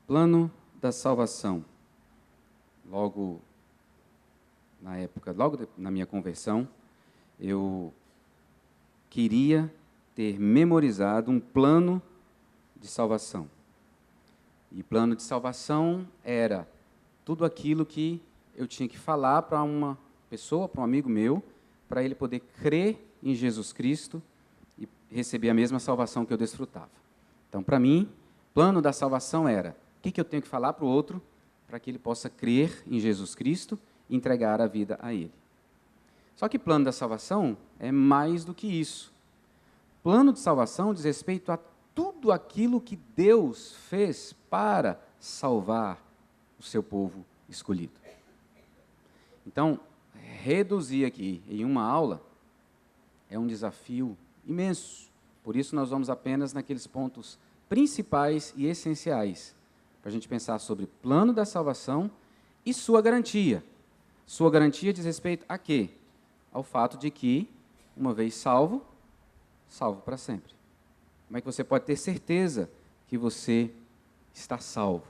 Plano da salvação. Logo na época, na minha conversão, eu queria ter memorizado um plano de salvação. E plano de salvação era tudo aquilo que eu tinha que falar para uma pessoa, para um amigo meu, para ele poder crer em Jesus Cristo e receber a mesma salvação que eu desfrutava. Então, para mim, plano da salvação era o que eu tenho que falar para o outro para que ele possa crer em Jesus Cristo e entregar a vida a Ele. Só que plano da salvação é mais do que isso. Plano de salvação diz respeito a tudo aquilo que Deus fez para salvar o seu povo escolhido. Então, reduzir aqui em uma aula é um desafio imenso. Por isso, nós vamos apenas naqueles pontos principais e essenciais, para a gente pensar sobre plano da salvação e sua garantia. Sua garantia diz respeito a quê? Ao fato de que, uma vez salvo, salvo para sempre. Como é que você pode ter certeza que você está salvo?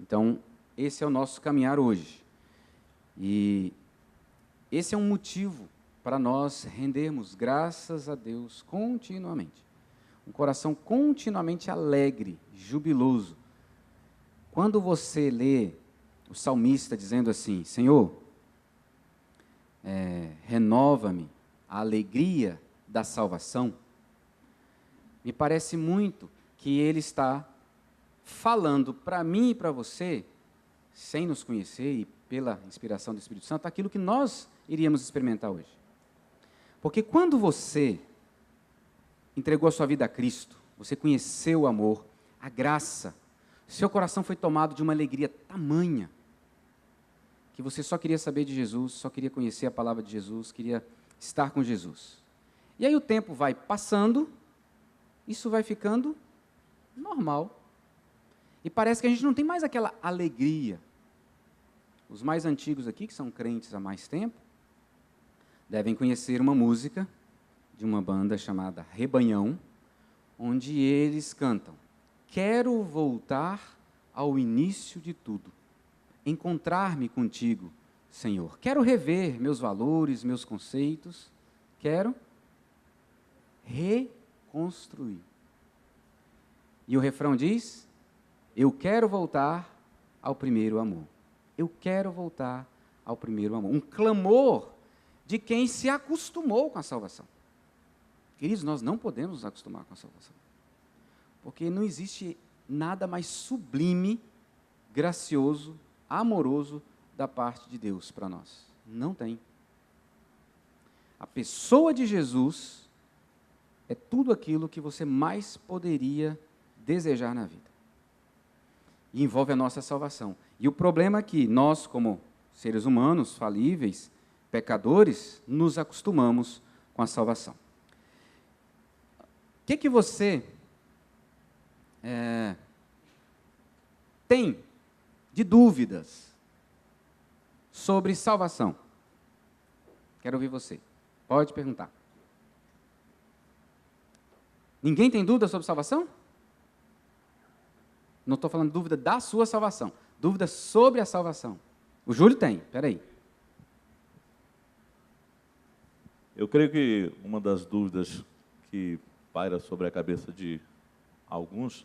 Então, esse é o nosso caminhar hoje. E esse é um motivo para nós rendermos graças a Deus continuamente. Um coração continuamente alegre, jubiloso. Quando você lê o salmista dizendo assim, Senhor, renova-me a alegria da salvação, me parece muito que ele está falando para mim e para você, sem nos conhecer e pela inspiração do Espírito Santo, aquilo que nós iríamos experimentar hoje. Porque quando você entregou a sua vida a Cristo, você conheceu o amor, a graça, seu coração foi tomado de uma alegria tamanha, que você só queria saber de Jesus, só queria conhecer a palavra de Jesus, queria estar com Jesus. E aí o tempo vai passando, isso vai ficando normal. E parece que a gente não tem mais aquela alegria. Os mais antigos aqui, que são crentes há mais tempo, devem conhecer uma música de uma banda chamada Rebanhão, onde eles cantam: quero voltar ao início de tudo, encontrar-me contigo, Senhor. Quero rever meus valores, meus conceitos, quero reconstruir. E o refrão diz: eu quero voltar ao primeiro amor. Eu quero voltar ao primeiro amor. Um clamor de quem se acostumou com a salvação. Queridos, nós não podemos nos acostumar com a salvação. Porque não existe nada mais sublime, gracioso, amoroso da parte de Deus para nós. Não tem. A pessoa de Jesus é tudo aquilo que você mais poderia desejar na vida. E envolve a nossa salvação. E o problema é que nós, como seres humanos, falíveis, pecadores, nos acostumamos com a salvação. O que você tem de dúvidas sobre salvação? Quero ouvir você. Pode perguntar. Ninguém tem dúvida sobre salvação? Não estou falando dúvida da sua salvação. Dúvida sobre a salvação. O Júlio tem, espera aí. Eu creio que uma das dúvidas que paira sobre a cabeça de alguns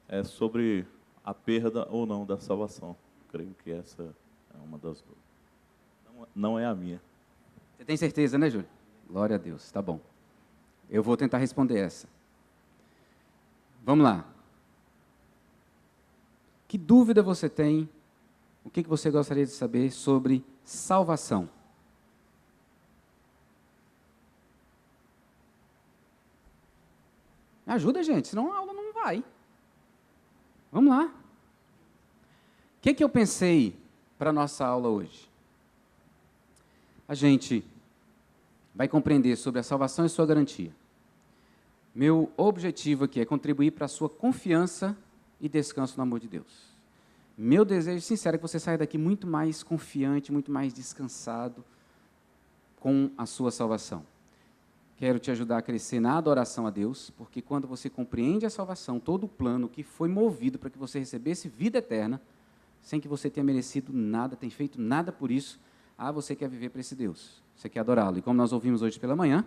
é sobre a perda ou não da salvação. Creio que essa é uma das dúvidas. Não é a minha. Você tem certeza, né, Júlio? Glória a Deus, tá bom. Eu vou tentar responder essa. Vamos lá. Que dúvida você tem? O que você gostaria de saber sobre salvação? Me ajuda, gente, senão a aula não vai. Vamos lá. O que eu pensei para a nossa aula hoje? A gente vai compreender sobre a salvação e sua garantia. Meu objetivo aqui é contribuir para a sua confiança e descanso no amor de Deus. Meu desejo sincero é que você saia daqui muito mais confiante, muito mais descansado com a sua salvação. quero te ajudar a crescer na adoração a Deus, porque quando você compreende a salvação, todo o plano que foi movido para que você recebesse vida eterna, sem que você tenha merecido nada, tenha feito nada por isso, você quer viver para esse Deus, você quer adorá-lo. E como nós ouvimos hoje pela manhã,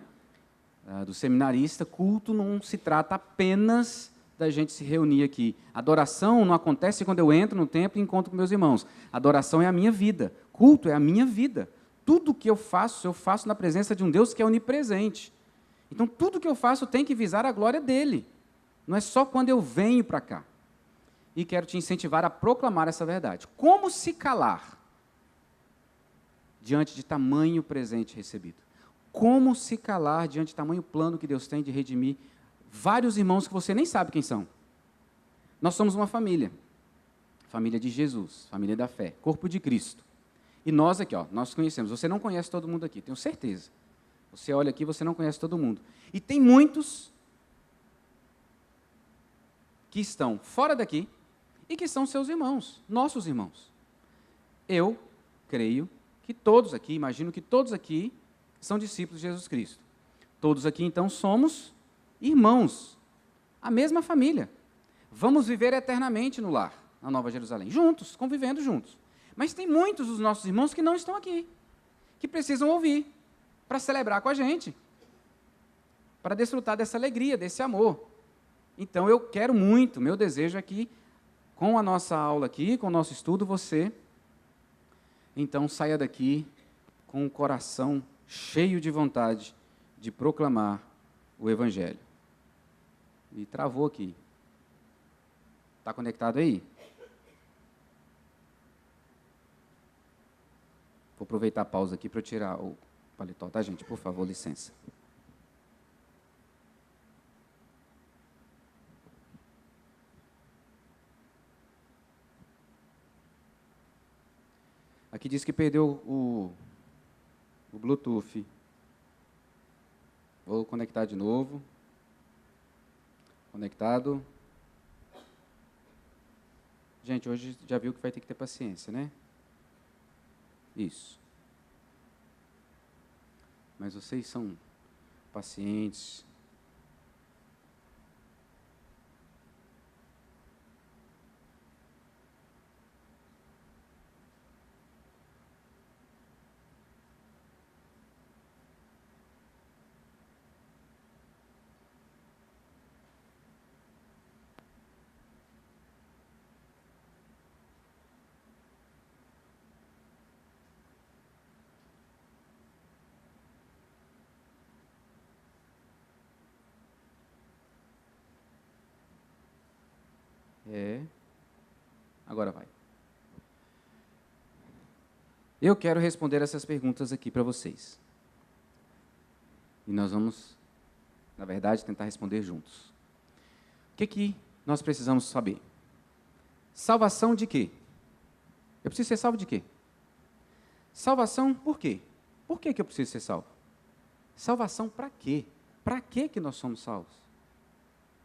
do seminarista, culto não se trata apenas da gente se reunir aqui. Adoração não acontece quando eu entro no templo e encontro com meus irmãos. Adoração é a minha vida. Culto é a minha vida. Tudo que eu faço na presença de um Deus que é onipresente. Então, tudo que eu faço tem que visar a glória dele. Não é só quando eu venho para cá. E quero te incentivar a proclamar essa verdade. Como se calar diante de tamanho presente recebido? Como se calar diante de tamanho plano que Deus tem de redimir vários irmãos que você nem sabe quem são? Nós somos uma família. Família de Jesus, família da fé, corpo de Cristo. E nós aqui, nós conhecemos. Você não conhece todo mundo aqui, tenho certeza. Você olha aqui, você não conhece todo mundo. E tem muitos que estão fora daqui e que são seus irmãos, nossos irmãos. Eu creio que todos aqui, imagino que todos aqui são discípulos de Jesus Cristo. Todos aqui, então, somos irmãos, a mesma família. Vamos viver eternamente no lar, na Nova Jerusalém, juntos, convivendo juntos. Mas tem muitos dos nossos irmãos que não estão aqui, que precisam ouvir, para celebrar com a gente, para desfrutar dessa alegria, desse amor. Então, eu quero muito, meu desejo é que, com a nossa aula aqui, com o nosso estudo, você, então, saia daqui com o coração cheio de vontade de proclamar o Evangelho. E travou aqui. Está conectado aí? Vou aproveitar a pausa aqui para eu tirar o paletó, tá, gente? Por favor, licença. Aqui diz que perdeu o Bluetooth. Vou conectar de novo. Conectado. Gente, hoje já viu que vai ter que ter paciência, né? Isso. Mas vocês são pacientes. Agora vai. Eu quero responder essas perguntas aqui para vocês. E nós vamos, na verdade, tentar responder juntos. O que nós precisamos saber? Salvação de quê? Eu preciso ser salvo de quê? Salvação por quê? Por que eu preciso ser salvo? Salvação para quê? Para que nós somos salvos?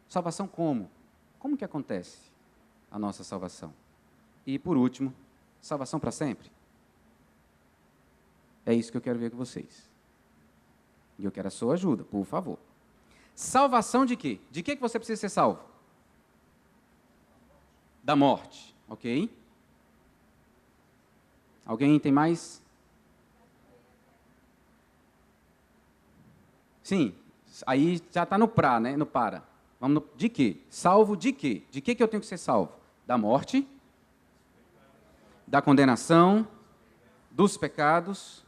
Salvação como? Como que acontece a nossa salvação? E, por último, salvação para sempre? É isso que eu quero ver com vocês. E eu quero a sua ajuda, por favor. Salvação de quê? De que você precisa ser salvo? Da morte, ok? Alguém tem mais? Sim, aí já está no pra, né? No para. Vamos no, de quê? Salvo de quê? De que eu tenho que ser salvo? Da morte, da condenação, dos pecados,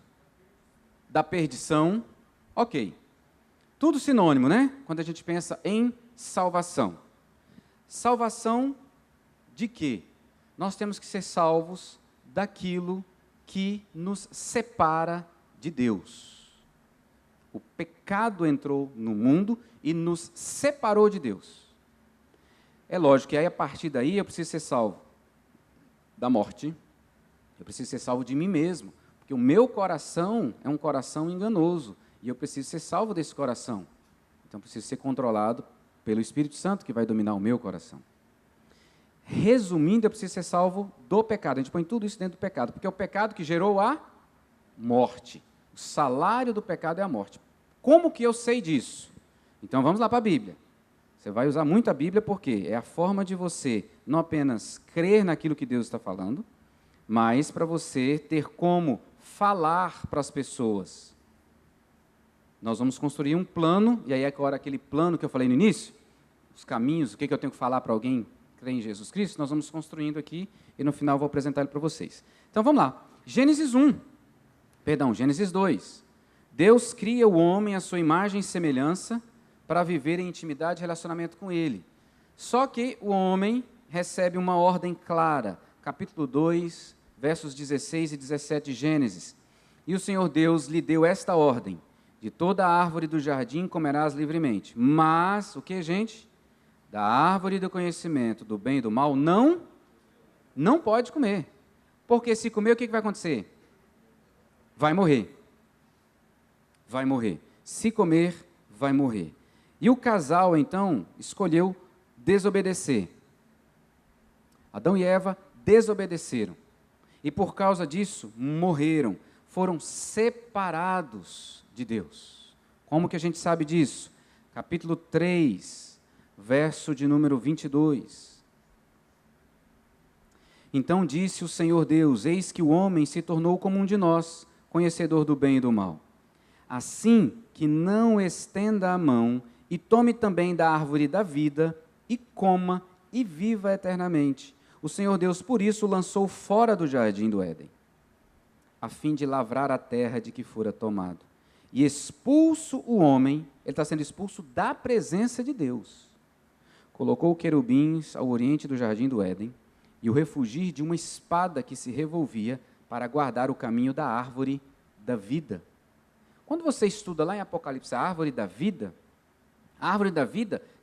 da perdição. Ok. Tudo sinônimo, né? Quando a gente pensa em salvação. Salvação de quê? Nós temos que ser salvos daquilo que nos separa de Deus. O pecado entrou no mundo e nos separou de Deus. É lógico que aí, a partir daí, eu preciso ser salvo da morte. Eu preciso ser salvo de mim mesmo, porque o meu coração é um coração enganoso, e eu preciso ser salvo desse coração. Então, eu preciso ser controlado pelo Espírito Santo, que vai dominar o meu coração. Resumindo, eu preciso ser salvo do pecado. A gente põe tudo isso dentro do pecado, porque é o pecado que gerou a morte. O salário do pecado é a morte. como que eu sei disso? Então vamos lá para a Bíblia. Você vai usar muito a Bíblia porque é a forma de você não apenas crer naquilo que Deus está falando, mas para você ter como falar para as pessoas. Nós vamos construir um plano, e aí agora aquele plano que eu falei no início, os caminhos, o que eu tenho que falar para alguém crer em Jesus Cristo, nós vamos construindo aqui, e no final eu vou apresentar ele para vocês. Então vamos lá, Gênesis 2. Deus cria o homem à sua imagem e semelhança para viver em intimidade e relacionamento com ele. Só que o homem recebe uma ordem clara, capítulo 2, versos 16 e 17 de Gênesis. E o Senhor Deus lhe deu esta ordem: de toda a árvore do jardim comerás livremente, mas, o que, gente? Da árvore do conhecimento do bem e do mal, não pode comer. Porque se comer, o que vai acontecer? Vai morrer. Vai morrer. Se comer, vai morrer. E o casal, então, escolheu desobedecer. Adão e Eva desobedeceram. E por causa disso, morreram. Foram separados de Deus. Como que a gente sabe disso? Capítulo 3, verso de número 22. Então disse o Senhor Deus: eis que o homem se tornou como um de nós, conhecedor do bem e do mal. Assim que não estenda a mão e tome também da árvore da vida e coma e viva eternamente. O Senhor Deus, por isso, o lançou fora do jardim do Éden, a fim de lavrar a terra de que fora tomado. E expulso o homem, ele está sendo expulso da presença de Deus. Colocou querubins ao oriente do jardim do Éden e o refugir de uma espada que se revolvia para guardar o caminho da árvore da vida. Quando você estuda lá em Apocalipse a árvore da vida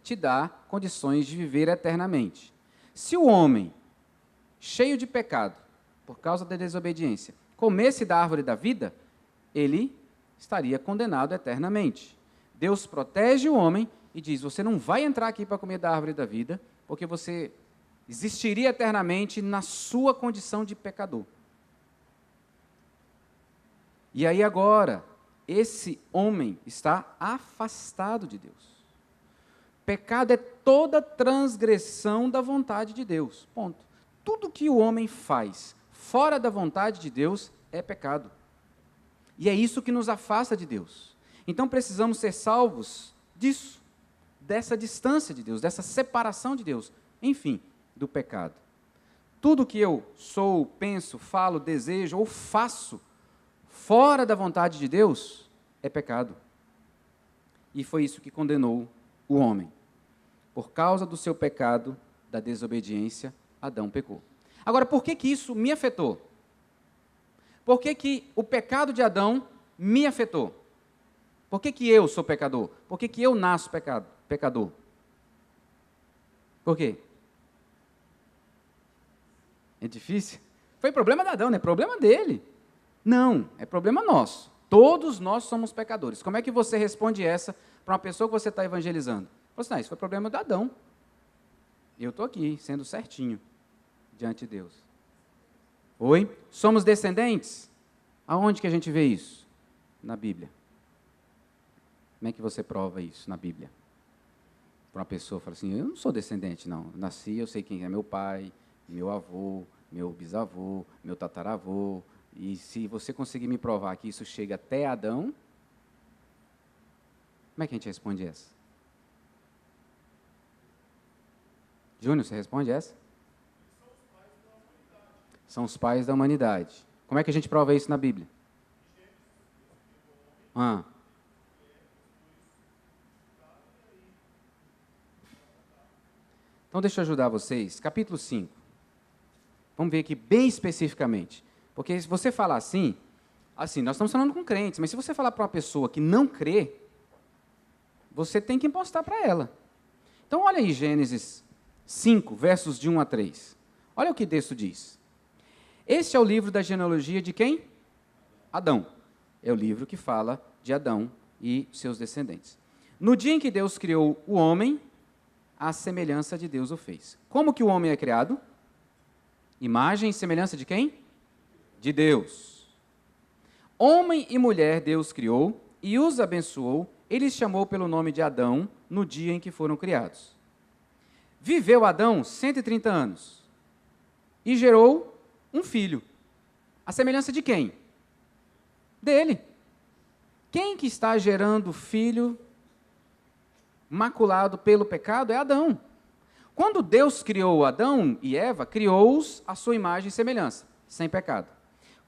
te dá condições de viver eternamente. Se o homem, cheio de pecado, por causa da desobediência, comesse da árvore da vida, ele estaria condenado eternamente. Deus protege o homem e diz: você não vai entrar aqui para comer da árvore da vida, porque você existiria eternamente na sua condição de pecador. E aí agora, esse homem está afastado de Deus. Pecado é toda transgressão da vontade de Deus. Ponto. Tudo que o homem faz fora da vontade de Deus é pecado. E é isso que nos afasta de Deus. Então precisamos ser salvos disso, dessa distância de Deus, dessa separação de Deus, enfim, do pecado. Tudo que eu sou, penso, falo, desejo ou faço fora da vontade de Deus é pecado. E foi isso que condenou o homem. Por causa do seu pecado, da desobediência, Adão pecou. Agora, por que isso me afetou? Por que o pecado de Adão me afetou? Por que eu sou pecador? Por que eu nasço pecador? Por quê? É difícil? Foi problema de Adão, não é problema dele. Não, é problema nosso. Todos nós somos pecadores. Como é que você responde essa para uma pessoa que você está evangelizando? Você não, isso foi problema de Adão. Eu estou aqui, sendo certinho, diante de Deus. Oi? Somos descendentes? Aonde que a gente vê isso? Na Bíblia. Como é que você prova isso na Bíblia? Para uma pessoa fala assim: eu não sou descendente, não. Nasci, eu sei quem é meu pai, meu avô, meu bisavô, meu tataravô. E se você conseguir me provar que isso chega até Adão, como é que a gente responde essa? Júnior, você responde essa? São os pais da humanidade. Como é que a gente prova isso na Bíblia? Então, deixa eu ajudar vocês. Capítulo 5. Vamos ver aqui bem especificamente. Porque se você falar assim, nós estamos falando com crentes, mas se você falar para uma pessoa que não crê, você tem que impostar para ela. Então, olha aí Gênesis 5, versos de 1 a 3. Olha o que o texto diz. Este é o livro da genealogia de quem? Adão. É o livro que fala de Adão e seus descendentes. No dia em que Deus criou o homem, a semelhança de Deus o fez. Como que o homem é criado? Imagem e semelhança de quem? De Deus. Homem e mulher Deus criou e os abençoou ele os chamou pelo nome de Adão no dia em que foram criados. Viveu Adão 130 anos e gerou um filho. A semelhança de quem? Dele. Quem que está gerando filho maculado pelo pecado é Adão. Quando Deus criou Adão e Eva, criou-os à sua imagem e semelhança, sem pecado.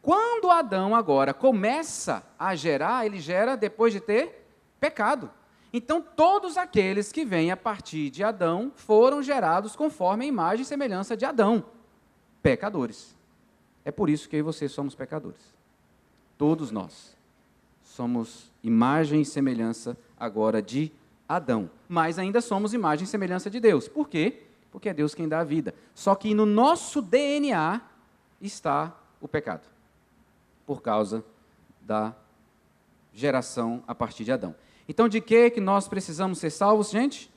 Quando Adão agora começa a gerar, ele gera depois de ter pecado. Então, todos aqueles que vêm a partir de Adão foram gerados conforme a imagem e semelhança de Adão, pecadores. É por isso que eu e você somos pecadores. Todos nós somos imagem e semelhança agora de Adão, mas ainda somos imagem e semelhança de Deus. Por quê? Porque é Deus quem dá a vida. Só que no nosso DNA está o pecado, por causa da geração a partir de Adão. Então, de que nós precisamos ser salvos, gente?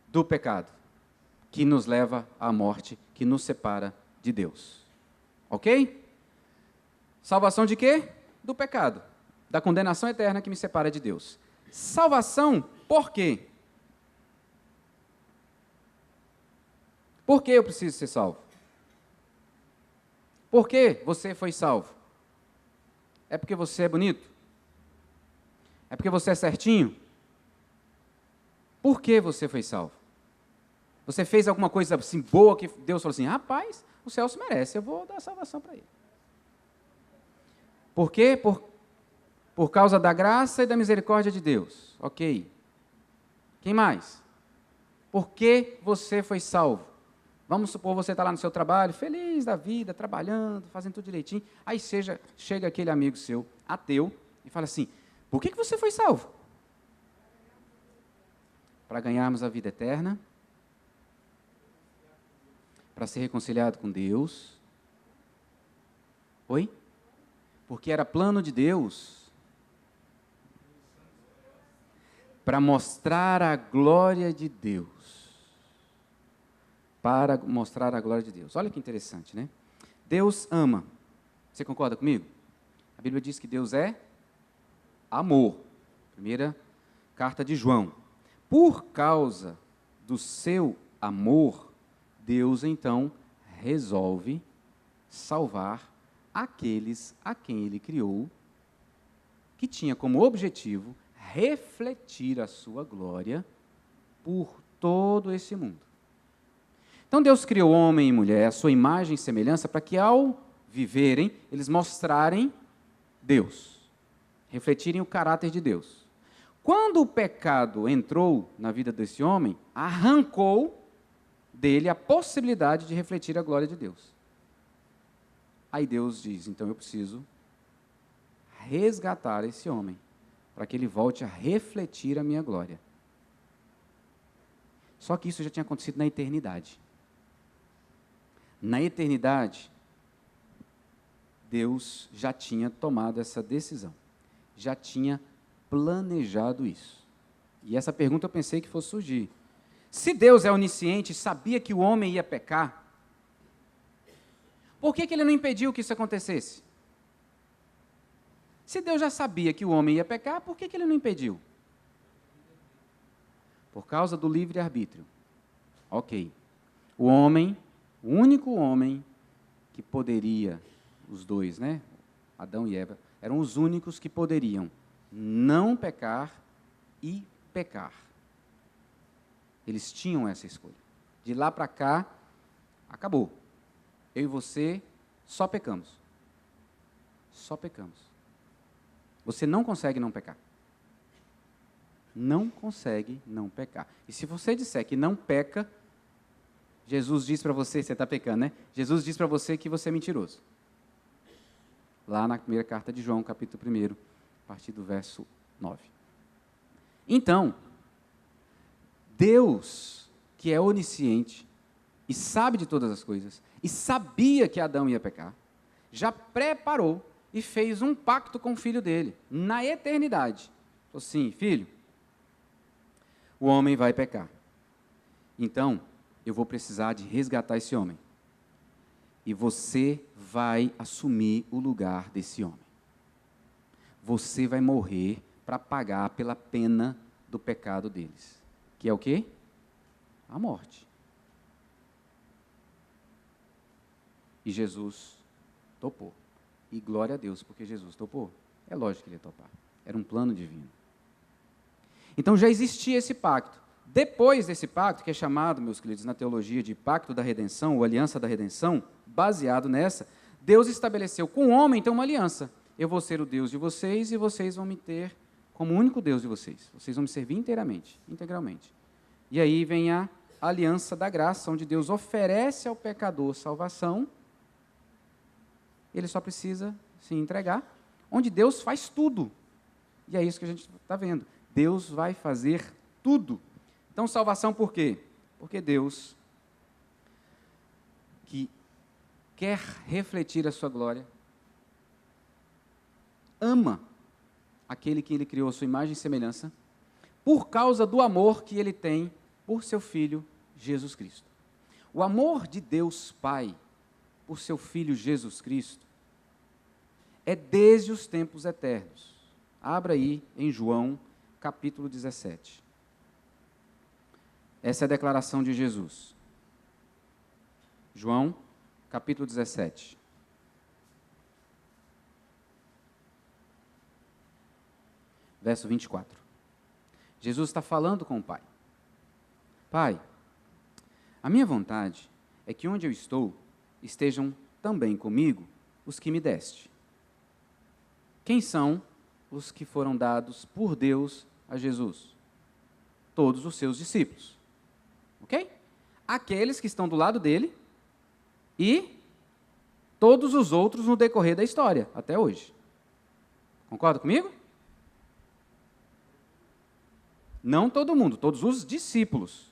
Do pecado, que nos leva à morte, que nos separa de Deus. Ok? Salvação de quê? Do pecado, da condenação eterna que me separa de Deus. Salvação, por quê? Por que eu preciso ser salvo? Por que você foi salvo? É porque você é bonito? É porque você é certinho? Por que você foi salvo? Você fez alguma coisa assim boa que Deus falou assim, rapaz, o Celso merece, eu vou dar salvação para ele. Por quê? Por causa da graça e da misericórdia de Deus. Ok. Quem mais? Por que você foi salvo? Vamos supor, você está lá no seu trabalho, feliz da vida, trabalhando, fazendo tudo direitinho. Aí chega aquele amigo seu, ateu, e fala assim, por que você foi salvo? Para ganharmos a vida eterna, para ser reconciliado com Deus. Oi? Porque era plano de Deus para mostrar a glória de Deus. Para mostrar a glória de Deus. Olha que interessante, né? Deus ama. Você concorda comigo? A Bíblia diz que Deus é amor. Primeira carta de João. Por causa do seu amor, Deus então resolve salvar aqueles a quem Ele criou, que tinha como objetivo refletir a sua glória por todo esse mundo. Então Deus criou homem e mulher, a sua imagem e semelhança, para que ao viverem, eles mostrarem Deus, refletirem o caráter de Deus. Quando o pecado entrou na vida desse homem, arrancou dele a possibilidade de refletir a glória de Deus. Aí Deus diz, então eu preciso resgatar esse homem, para que ele volte a refletir a minha glória. Só que isso já tinha acontecido na eternidade. Na eternidade, Deus já tinha tomado essa decisão, já tinha planejado isso. E essa pergunta eu pensei que fosse surgir. Se Deus é onisciente e sabia que o homem ia pecar, por que Ele não impediu que isso acontecesse? Se Deus já sabia que o homem ia pecar, por que Ele não impediu? Por causa do livre-arbítrio. Ok. O homem, o único homem que poderia, os dois, né? Adão e Eva, eram os únicos que poderiam não pecar e pecar. Eles tinham essa escolha. De lá para cá, acabou. Eu e você só pecamos. Só pecamos. Você não consegue não pecar. Não consegue não pecar. E se você disser que não peca, Jesus diz para você, você está pecando, né? Jesus diz para você que você é mentiroso. Lá na primeira carta de João, capítulo 1, a partir do verso 9. Então, Deus, que é onisciente e sabe de todas as coisas, e sabia que Adão ia pecar, já preparou e fez um pacto com o filho dele, na eternidade. Falou assim, filho, o homem vai pecar. Então, eu vou precisar de resgatar esse homem. E você vai assumir o lugar desse homem. Você vai morrer para pagar pela pena do pecado deles. Que é o quê? A morte. E Jesus topou. E glória a Deus, porque Jesus topou. É lógico que ele ia topar. Era um plano divino. Então já existia esse pacto. Depois desse pacto, que é chamado, meus queridos, na teologia de pacto da redenção, ou aliança da redenção, baseado nessa, Deus estabeleceu com o homem, então, uma aliança. Eu vou ser o Deus de vocês e vocês vão me ter como o único Deus de vocês. Vocês vão me servir integralmente. E aí vem a aliança da graça, onde Deus oferece ao pecador salvação. Ele só precisa se entregar, onde Deus faz tudo. E é isso que a gente está vendo. Deus vai fazer tudo. Então, salvação por quê? Porque Deus, que quer refletir a sua glória, ama aquele que ele criou a sua imagem e semelhança, por causa do amor que ele tem por seu Filho Jesus Cristo. O amor de Deus Pai por seu Filho Jesus Cristo é desde os tempos eternos. Abra aí em João, capítulo 17. Essa é a declaração de Jesus. João, capítulo 17. Verso 24. Jesus está falando com o Pai. Pai, a minha vontade é que onde eu estou, estejam também comigo os que me deste. Quem são os que foram dados por Deus a Jesus? Todos os seus discípulos. Ok? Aqueles que estão do lado dele e todos os outros no decorrer da história, até hoje. Concorda comigo? Não todo mundo, todos os discípulos.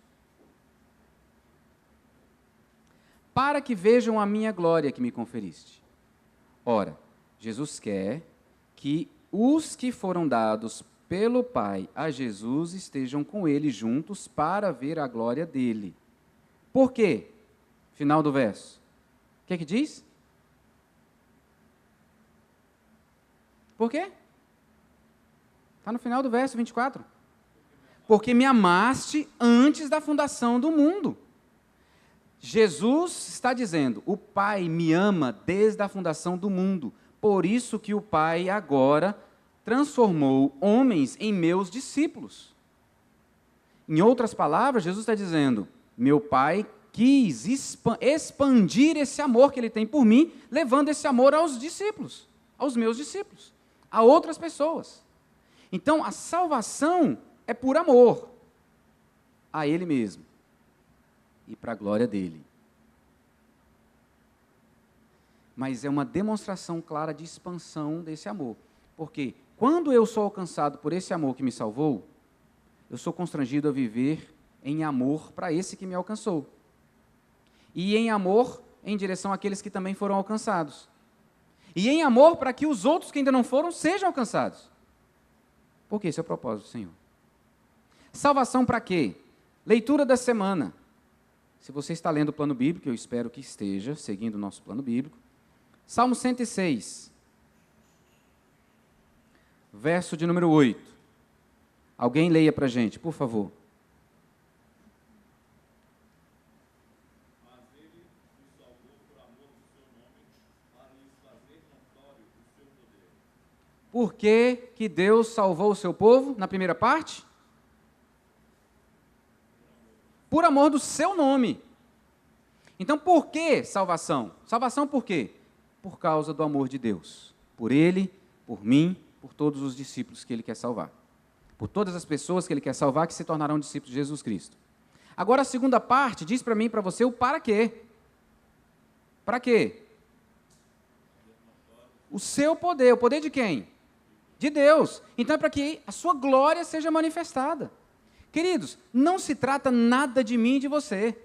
Para que vejam a minha glória que me conferiste. Ora, Jesus quer que os que foram dados pelo Pai a Jesus estejam com ele juntos para ver a glória dele. Por quê? Final do verso. O que é que diz? Por quê? Está no final do verso 24. Porque me amaste antes da fundação do mundo. Jesus está dizendo, o Pai me ama desde a fundação do mundo. Por isso que o Pai agora transformou homens em meus discípulos. Em outras palavras, Jesus está dizendo, meu Pai quis expandir esse amor que Ele tem por mim, levando esse amor aos discípulos, aos meus discípulos, a outras pessoas. Então, a salvação é por amor a Ele mesmo e para a glória dEle. Mas é uma demonstração clara de expansão desse amor. Porque quando eu sou alcançado por esse amor que me salvou, eu sou constrangido a viver em amor para esse que me alcançou. E em amor em direção àqueles que também foram alcançados. E em amor para que os outros que ainda não foram sejam alcançados. Porque esse é o propósito do Senhor. Salvação para quê? Leitura da semana. Se você está lendo o plano bíblico, eu espero que esteja, seguindo o nosso plano bíblico. Salmo 106, verso de número 8. Alguém leia para a gente, por favor. Mas ele nos salvou por amor do seu nome, para lhes fazer notório o seu poder. Por que Deus salvou o seu povo, na primeira parte? Por amor do seu nome. Então, por que salvação? Salvação por quê? Por causa do amor de Deus. Por Ele, por mim, por todos os discípulos que Ele quer salvar. Por todas as pessoas que Ele quer salvar que se tornarão discípulos de Jesus Cristo. Agora, a segunda parte diz para mim e para você o para quê. Para quê? O seu poder. O poder de quem? De Deus. Então, é para que a sua glória seja manifestada. Queridos, não se trata nada de mim e de você.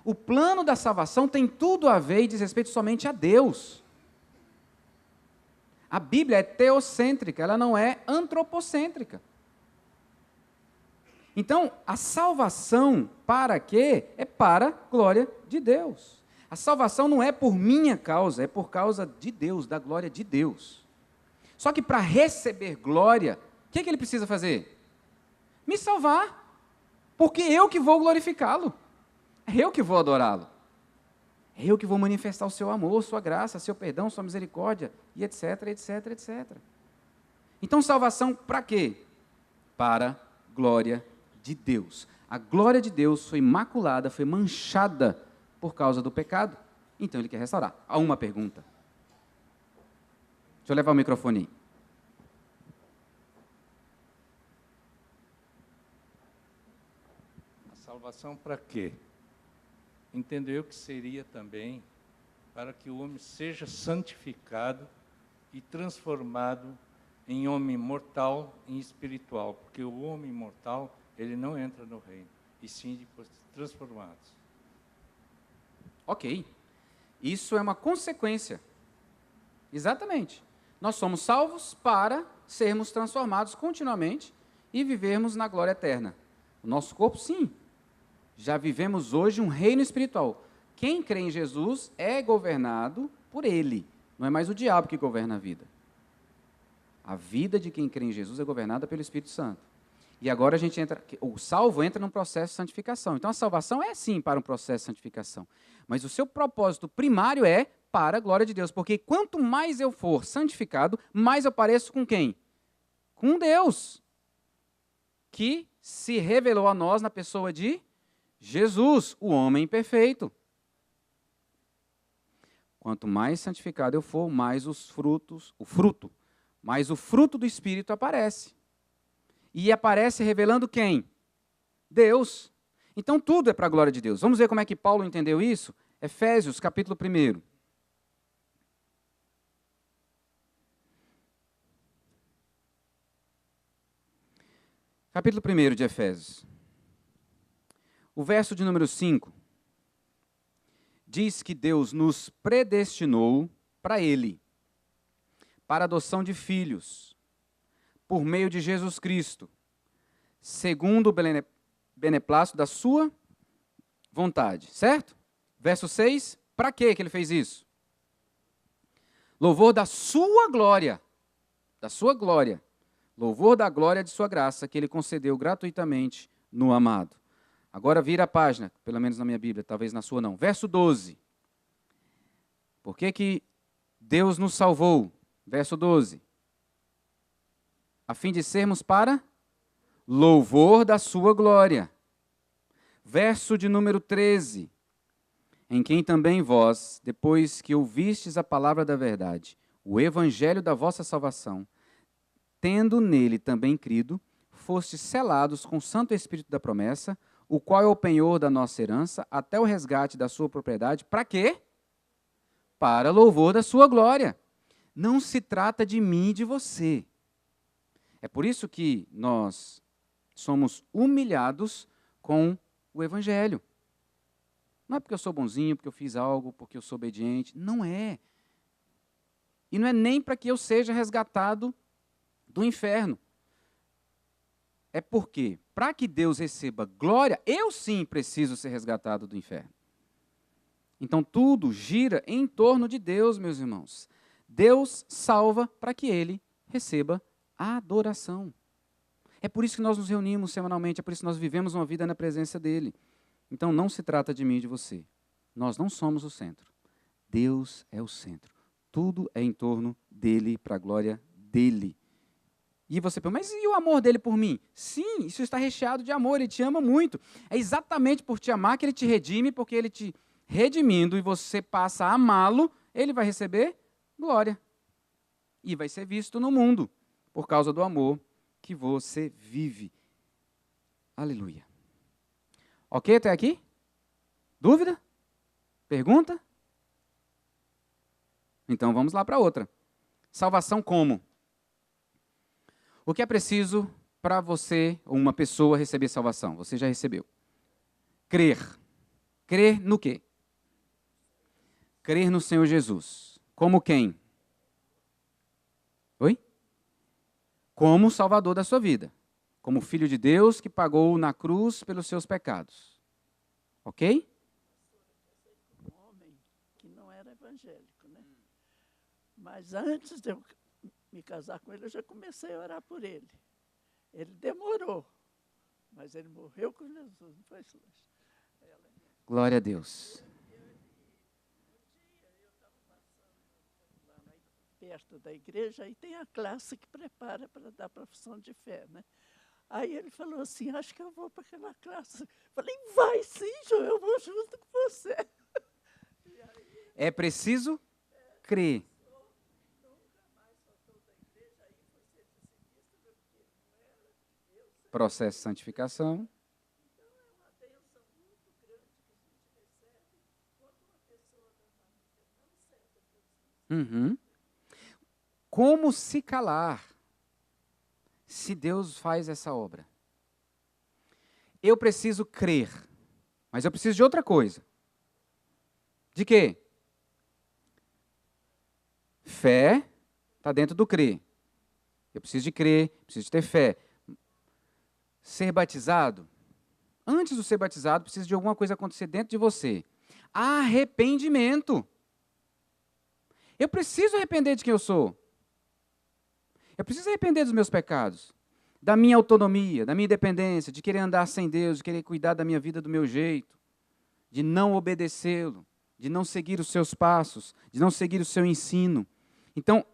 O plano da salvação tem tudo a ver e diz respeito somente a Deus. A Bíblia é teocêntrica, ela não é antropocêntrica. Então, a salvação para quê? É para a glória de Deus. A salvação não é por minha causa, é por causa de Deus, da glória de Deus. Só que para receber glória, O que ele precisa fazer? Me salvar. Porque eu que vou glorificá-lo. É eu que vou adorá-lo. É eu que vou manifestar o seu amor, sua graça, seu perdão, sua misericórdia, e etc, etc, etc. Então, salvação para quê? Para glória de Deus. A glória de Deus foi maculada, foi manchada por causa do pecado. Então, ele quer restaurar. Há uma pergunta. Deixa eu levar o microfone aí. A salvação para quê? Entendeu que seria também para que o homem seja santificado e transformado em homem mortal e espiritual, porque o homem mortal, ele não entra no reino, e sim depois transformados. Ok. Isso é uma consequência. Exatamente. Nós somos salvos para sermos transformados continuamente e vivermos na glória eterna. O nosso corpo, sim. Já vivemos hoje um reino espiritual. Quem crê em Jesus é governado por Ele. Não é mais o diabo que governa a vida. A vida de quem crê em Jesus é governada pelo Espírito Santo. E agora a gente entra, o salvo entra num processo de santificação. Então a salvação é sim para um processo de santificação. Mas o seu propósito primário é para a glória de Deus. Porque quanto mais eu for santificado, mais eu pareço com quem? Com Deus. Que se revelou a nós na pessoa de Jesus, o homem perfeito. Quanto mais santificado eu for, mais mais o fruto do Espírito aparece. E aparece revelando quem? Deus. Então tudo é para a glória de Deus. Vamos ver como é que Paulo entendeu isso? Efésios, capítulo 1. Capítulo 1 de Efésios. O verso de número 5 diz que Deus nos predestinou para Ele, para a adoção de filhos, por meio de Jesus Cristo, segundo o beneplácito da sua vontade, certo? Verso 6, para que ele fez isso? Louvor da sua glória, louvor da glória de sua graça, que ele concedeu gratuitamente no amado. Agora vira a página, pelo menos na minha Bíblia, talvez na sua não. Verso 12. Por que Deus nos salvou? Verso 12. A fim de sermos para louvor da sua glória. Verso de número 13. Em quem também vós, depois que ouvistes a palavra da verdade, o evangelho da vossa salvação, tendo nele também crido, fostes selados com o Santo Espírito da promessa, o qual é o penhor da nossa herança, até o resgate da sua propriedade. Para quê? Para louvor da sua glória. Não se trata de mim e de você. É por isso que nós somos humilhados com o Evangelho. Não é porque eu sou bonzinho, porque eu fiz algo, porque eu sou obediente. Não é. E não é nem para que eu seja resgatado do inferno. É porque, para que Deus receba glória, eu sim preciso ser resgatado do inferno. Então tudo gira em torno de Deus, meus irmãos. Deus salva para que Ele receba a adoração. É por isso que nós nos reunimos semanalmente, é por isso que nós vivemos uma vida na presença dEle. Então não se trata de mim e de você. Nós não somos o centro. Deus é o centro. Tudo é em torno dEle, para a glória dEle. E você pergunta, mas e o amor dele por mim? Sim, isso está recheado de amor, ele te ama muito. É exatamente por te amar que ele te redime, porque ele te redimindo e você passa a amá-lo, ele vai receber glória. E vai ser visto no mundo, por causa do amor que você vive. Aleluia. Ok até aqui? Dúvida? Pergunta? Então vamos lá para outra. Salvação como? O que é preciso para você ou uma pessoa receber salvação? Você já recebeu. Crer. Crer no quê? Crer no Senhor Jesus. Como quem? Oi? Como Salvador da sua vida. Como Filho de Deus que pagou na cruz pelos seus pecados. Ok? Um homem que não era evangélico, né? Mas antes de eu me casar com ele, eu já comecei a orar por ele. Ele demorou, mas ele morreu com Jesus, não foi, Solange? Glória a Deus. Perto da igreja, aí tem a classe que prepara para dar profissão de fé, né? Aí ele falou assim, acho que eu vou para aquela classe. Falei, vai sim, João, eu vou junto com você. É preciso crer. Processo de santificação. Uhum. Como se calar se Deus faz essa obra? Eu preciso crer, mas eu preciso de outra coisa. De quê? Fé está dentro do crer. Eu preciso de crer, preciso de ter fé. Ser batizado? Antes de ser batizado, precisa de alguma coisa acontecer dentro de você. Arrependimento. Eu preciso arrepender de quem eu sou. Eu preciso arrepender dos meus pecados, da minha autonomia, da minha independência, de querer andar sem Deus, de querer cuidar da minha vida do meu jeito, de não obedecê-lo, de não seguir os seus passos, de não seguir o seu ensino. Então,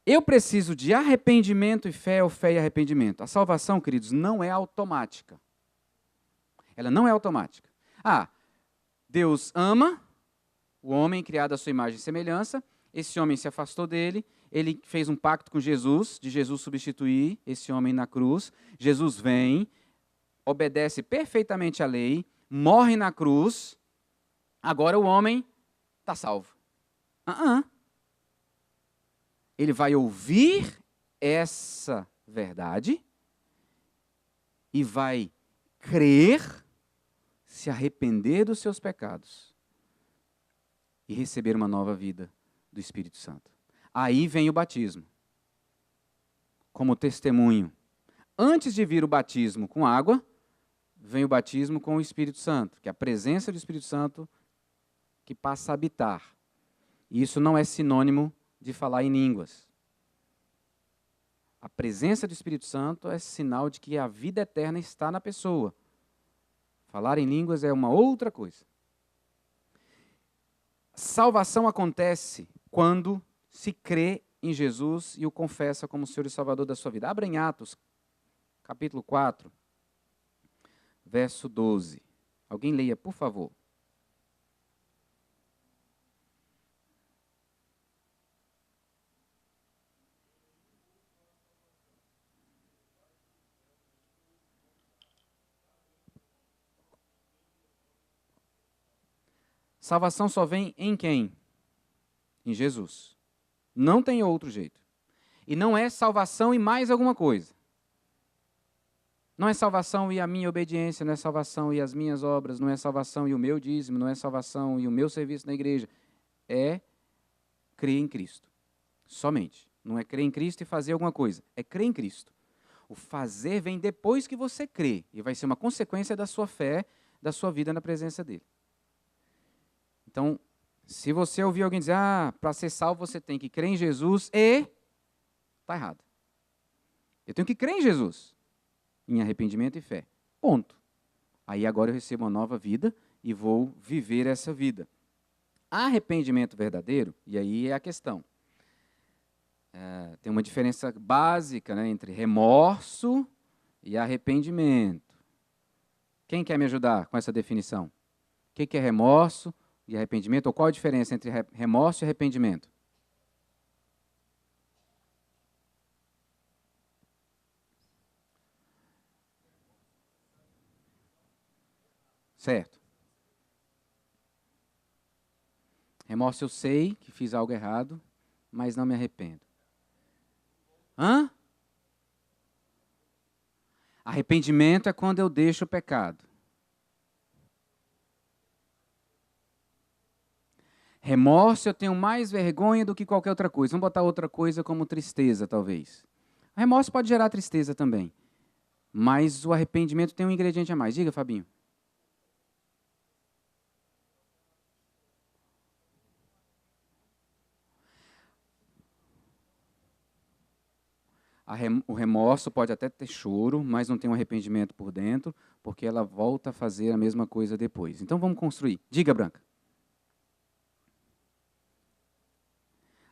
eu preciso de arrependimento e fé, ou fé e arrependimento. A salvação, queridos, não é automática. Ela não é automática. Deus ama o homem criado à sua imagem e semelhança, esse homem se afastou dele, ele fez um pacto com Jesus, de Jesus substituir esse homem na cruz. Jesus vem, obedece perfeitamente à lei, morre na cruz, agora o homem está salvo. Ele vai ouvir essa verdade e vai crer, se arrepender dos seus pecados e receber uma nova vida do Espírito Santo. Aí vem o batismo, como testemunho. Antes de vir o batismo com água, vem o batismo com o Espírito Santo, que é a presença do Espírito Santo que passa a habitar. E isso não é sinônimo de falar em línguas. A presença do Espírito Santo é sinal de que a vida eterna está na pessoa. Falar em línguas é uma outra coisa. Salvação acontece quando se crê em Jesus e o confessa como Senhor e Salvador da sua vida. Abra em Atos, capítulo 4, verso 12. Alguém leia, por favor. Salvação só vem em quem? Em Jesus. Não tem outro jeito. E não é salvação e mais alguma coisa. Não é salvação e a minha obediência, não é salvação e as minhas obras, não é salvação e o meu dízimo, não é salvação e o meu serviço na igreja. É crer em Cristo. Somente. Não é crer em Cristo e fazer alguma coisa. É crer em Cristo. O fazer vem depois que você crê. E vai ser uma consequência da sua fé, da sua vida na presença dele. Então, se você ouvir alguém dizer, para ser salvo você tem que crer em Jesus está errado. Eu tenho que crer em Jesus, em arrependimento e fé. Ponto. Aí agora eu recebo uma nova vida e vou viver essa vida. Arrependimento verdadeiro, e aí é a questão. Tem uma diferença básica, né, entre remorso e arrependimento. Quem quer me ajudar com essa definição? O que é remorso e arrependimento? Ou qual a diferença entre remorso e arrependimento? Certo. Remorso eu sei que fiz algo errado, mas não me arrependo. Arrependimento é quando eu deixo o pecado. Remorso eu tenho mais vergonha do que qualquer outra coisa. Vamos botar outra coisa como tristeza, talvez. Remorso pode gerar tristeza também. Mas o arrependimento tem um ingrediente a mais. Diga, Fabinho. O remorso pode até ter choro, mas não tem um arrependimento por dentro, porque ela volta a fazer a mesma coisa depois. Então vamos construir. Diga, Branca.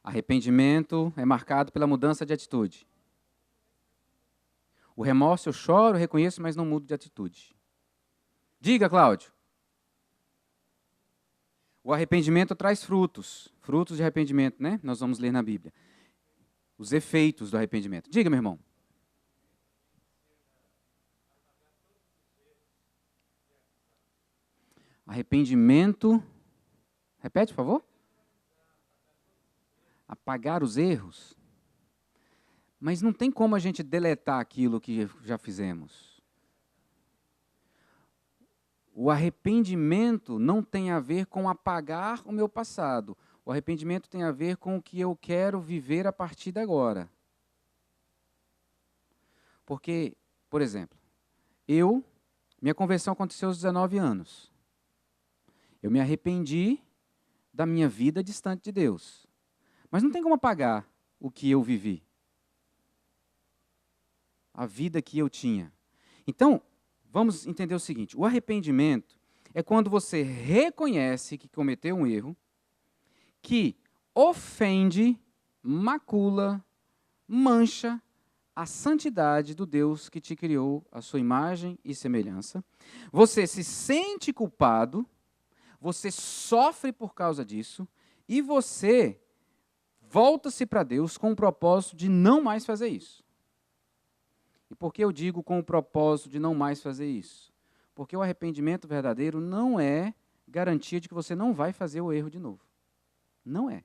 Arrependimento é marcado pela mudança de atitude. O remorso eu choro, reconheço, mas não mudo de atitude. Diga, Cláudio. O arrependimento traz frutos. Frutos de arrependimento, né? Nós vamos ler na Bíblia. Os efeitos do arrependimento. Diga, meu irmão. Arrependimento. Repete, por favor. Apagar os erros. Mas não tem como a gente deletar aquilo que já fizemos. O arrependimento não tem a ver com apagar o meu passado. O arrependimento tem a ver com o que eu quero viver a partir de agora. Porque, por exemplo, minha conversão aconteceu aos 19 anos. Eu me arrependi da minha vida distante de Deus. Mas não tem como apagar o que eu vivi. A vida que eu tinha. Então, vamos entender o seguinte. O arrependimento é quando você reconhece que cometeu um erro, que ofende, macula, mancha a santidade do Deus que te criou à sua imagem e semelhança. Você se sente culpado, você sofre por causa disso, e você volta-se para Deus com o propósito de não mais fazer isso. E por que eu digo com o propósito de não mais fazer isso? Porque o arrependimento verdadeiro não é garantia de que você não vai fazer o erro de novo. Não é.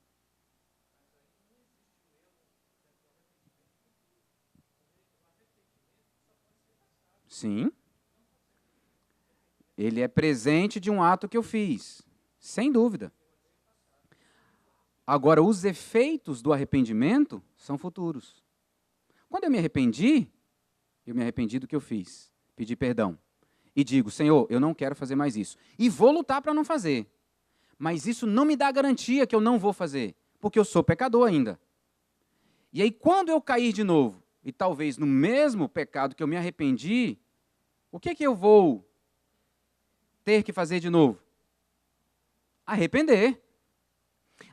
Sim. Ele é presente de um ato que eu fiz, sem dúvida. Agora, os efeitos do arrependimento são futuros. Quando eu me arrependi do que eu fiz, pedi perdão. E digo, Senhor, eu não quero fazer mais isso. E vou lutar para não fazer. Mas isso não me dá garantia que eu não vou fazer, porque eu sou pecador ainda. E aí, quando eu cair de novo, e talvez no mesmo pecado que eu me arrependi, o que eu vou ter que fazer de novo? Arrepender.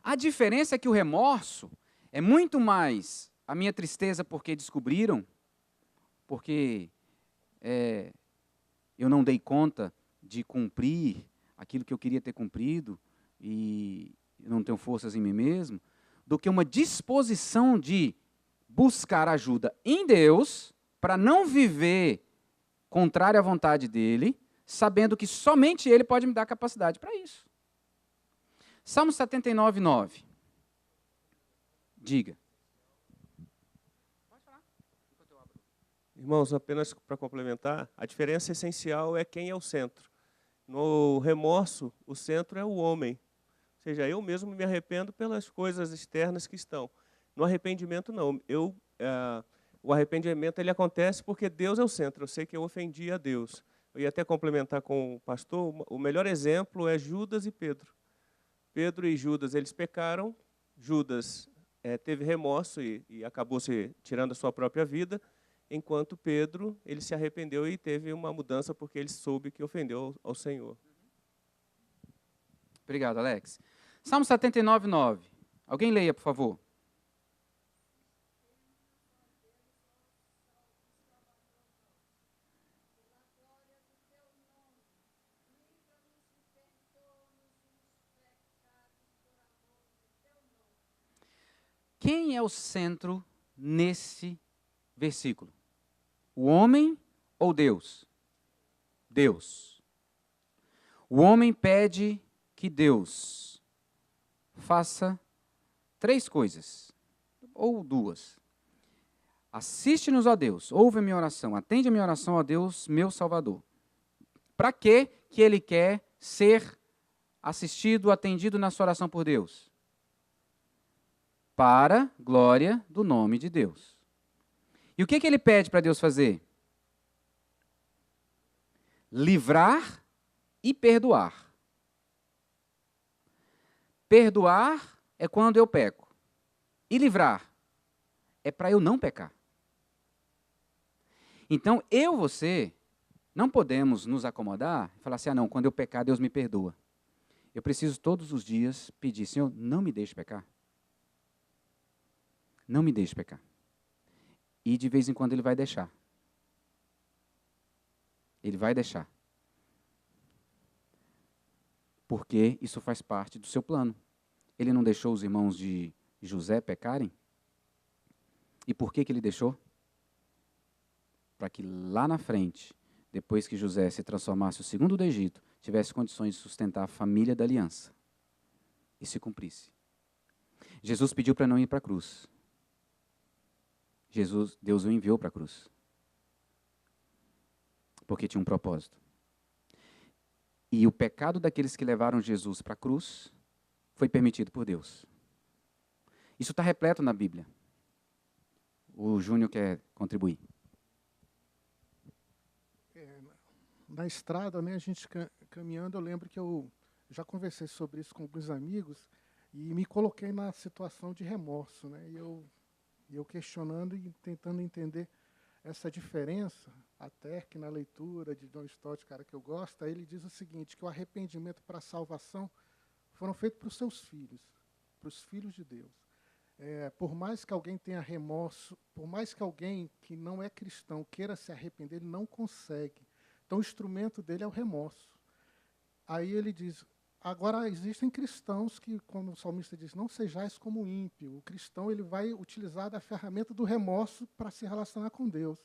A diferença é que o remorso é muito mais a minha tristeza porque descobriram, porque eu não dei conta de cumprir aquilo que eu queria ter cumprido, e não tenho forças em mim mesmo, do que uma disposição de buscar ajuda em Deus para não viver contrário à vontade dEle, sabendo que somente Ele pode me dar capacidade para isso. Salmo 79, 9. Diga. Irmãos, apenas para complementar, a diferença essencial é quem é o centro. No remorso, o centro é o homem. Ou seja, eu mesmo me arrependo pelas coisas externas que estão. No arrependimento, não. O arrependimento ele acontece porque Deus é o centro. Eu sei que eu ofendi a Deus. Eu ia até complementar com o pastor, o melhor exemplo é Judas e Pedro. Pedro e Judas, eles pecaram. Judas teve remorso e acabou se tirando a sua própria vida, enquanto Pedro, ele se arrependeu e teve uma mudança porque ele soube que ofendeu ao Senhor. Obrigado, Alex. Salmo 79, 9. Alguém leia, por favor. Quem é o centro nesse versículo? O homem ou Deus? Deus. O homem pede que Deus faça 3 coisas, ou 2. Assiste-nos, ó Deus, ouve a minha oração, atende a minha oração, ó Deus, meu Salvador. Para que ele quer ser assistido, atendido na sua oração por Deus? Para glória do nome de Deus. E o que ele pede para Deus fazer? Livrar e perdoar. Perdoar é quando eu peco. E livrar é para eu não pecar. Então, você, não podemos nos acomodar e falar assim, não, quando eu pecar, Deus me perdoa. Eu preciso todos os dias pedir, Senhor, não me deixe pecar. Não me deixe pecar. E de vez em quando Ele vai deixar. Ele vai deixar. Porque isso faz parte do seu plano. Ele não deixou os irmãos de José pecarem? E por que Ele deixou? Para que lá na frente, depois que José se transformasse o segundo do Egito, tivesse condições de sustentar a família da aliança. E se cumprisse. Jesus pediu para não ir para a cruz. Deus o enviou para a cruz. Porque tinha um propósito. E o pecado daqueles que levaram Jesus para a cruz foi permitido por Deus. Isso está repleto na Bíblia. O Júnior quer contribuir. Na estrada, né, a gente caminhando, eu lembro que eu já conversei sobre isso com alguns amigos e me coloquei na situação de remorso, né? E eu questionando e tentando entender essa diferença, até que na leitura de John Stott, cara que eu gosto, aí ele diz o seguinte, que o arrependimento para a salvação foram feitos para os seus filhos, para os filhos de Deus. Por mais que alguém tenha remorso, por mais que alguém que não é cristão queira se arrepender, ele não consegue. Então o instrumento dele é o remorso. Aí ele diz, agora existem cristãos que, como o salmista diz, não sejais como ímpio. O cristão ele vai utilizar da ferramenta do remorso para se relacionar com Deus.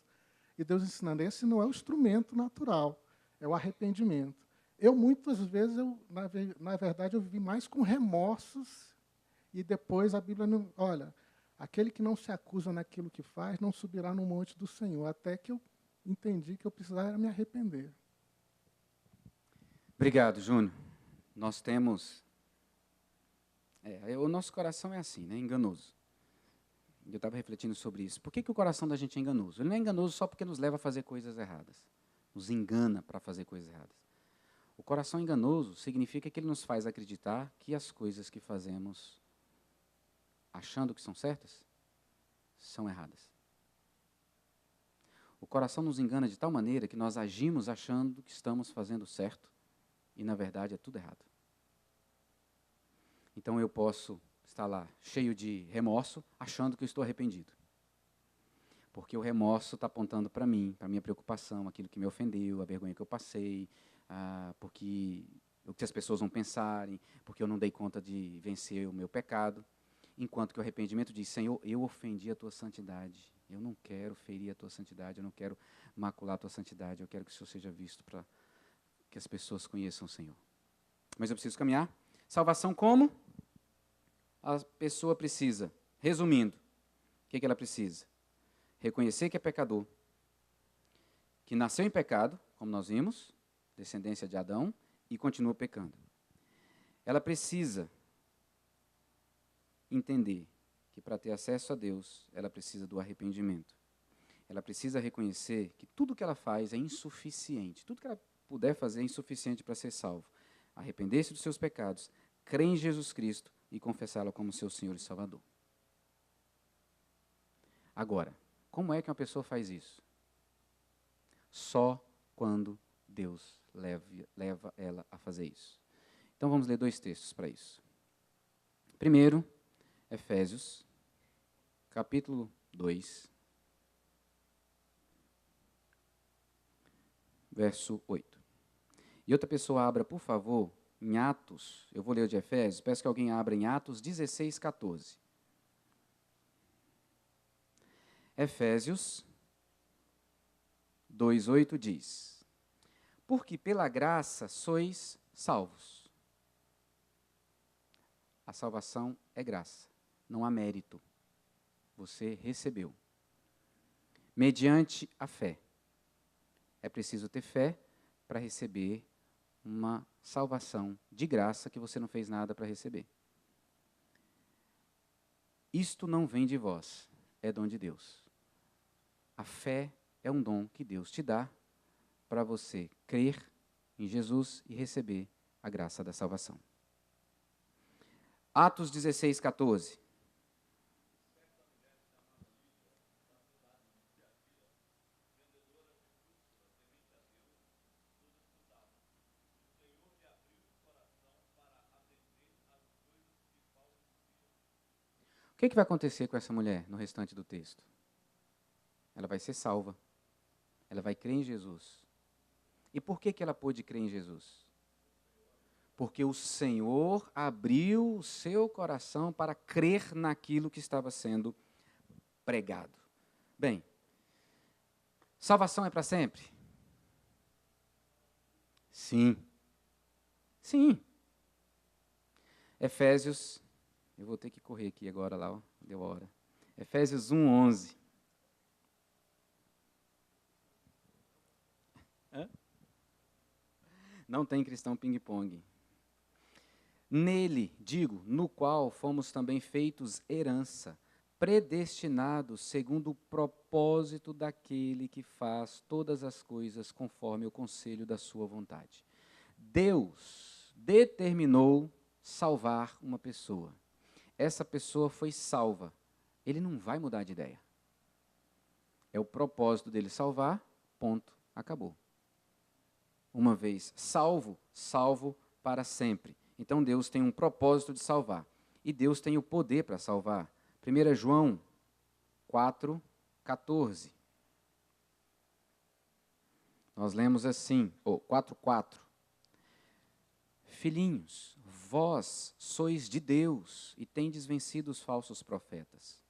E Deus ensinando, esse não é o instrumento natural, é o arrependimento. Muitas vezes, na verdade, eu vivi mais com remorsos e depois a Bíblia não... Olha, aquele que não se acusa naquilo que faz, não subirá no monte do Senhor, até que eu entendi que eu precisava me arrepender. Obrigado, Júnior. Nós temos... o nosso coração é assim, né? Enganoso. Eu estava refletindo sobre isso. Por que o coração da gente é enganoso? Ele não é enganoso só porque nos leva a fazer coisas erradas. Nos engana para fazer coisas erradas. O coração enganoso significa que ele nos faz acreditar que as coisas que fazemos achando que são certas, são erradas. O coração nos engana de tal maneira que nós agimos achando que estamos fazendo certo e, na verdade, é tudo errado. Então, eu posso estar lá cheio de remorso, achando que eu estou arrependido. Porque o remorso está apontando para mim, para a minha preocupação, aquilo que me ofendeu, a vergonha que eu passei, porque o que as pessoas vão pensarem, porque eu não dei conta de vencer o meu pecado. Enquanto que o arrependimento diz, Senhor, eu ofendi a tua santidade, eu não quero ferir a tua santidade, eu não quero macular a tua santidade, eu quero que o Senhor seja visto para que as pessoas conheçam o Senhor. Mas eu preciso caminhar. Salvação como? A pessoa precisa, resumindo, o que ela precisa? Reconhecer que é pecador, que nasceu em pecado, como nós vimos, descendência de Adão, e continua pecando. Ela precisa entender que para ter acesso a Deus, ela precisa do arrependimento. Ela precisa reconhecer que tudo que ela faz é insuficiente. Tudo que ela puder fazer é insuficiente para ser salvo. Arrepender-se dos seus pecados, crer em Jesus Cristo e confessá-lo como seu Senhor e Salvador. Agora, como é que uma pessoa faz isso? Só quando Deus leva ela a fazer isso. Então vamos ler 2 textos para isso. Primeiro, Efésios, capítulo 2, verso 8. E outra pessoa abra, por favor, em Atos, eu vou ler o de Efésios, peço que alguém abra em Atos 16, 14. Efésios 2, 8 diz, porque pela graça sois salvos. A salvação é graça. Não há mérito. Você recebeu. Mediante a fé. É preciso ter fé para receber uma salvação de graça que você não fez nada para receber. Isto não vem de vós, é dom de Deus. A fé é um dom que Deus te dá para você crer em Jesus e receber a graça da salvação. Atos 16, 14. que vai acontecer com essa mulher no restante do texto? Ela vai ser salva. Ela vai crer em Jesus. E por que ela pôde crer em Jesus? Porque o Senhor abriu o seu coração para crer naquilo que estava sendo pregado. Bem, salvação é para sempre? Sim. Sim. Efésios, eu vou ter que correr aqui agora lá, ó, deu a hora. Efésios 1:11. Não tem cristão ping-pong. Nele, digo, no qual fomos também feitos herança, predestinados segundo o propósito daquele que faz todas as coisas conforme o conselho da sua vontade. Deus determinou salvar uma pessoa. Essa pessoa foi salva. Ele não vai mudar de ideia. É o propósito dele salvar, ponto, acabou. Uma vez salvo, salvo para sempre. Então Deus tem um propósito de salvar. E Deus tem o poder para salvar. 1 João 4:14. Nós lemos assim, 4:4. Filhinhos, vós sois de Deus e tendes vencido os falsos profetas.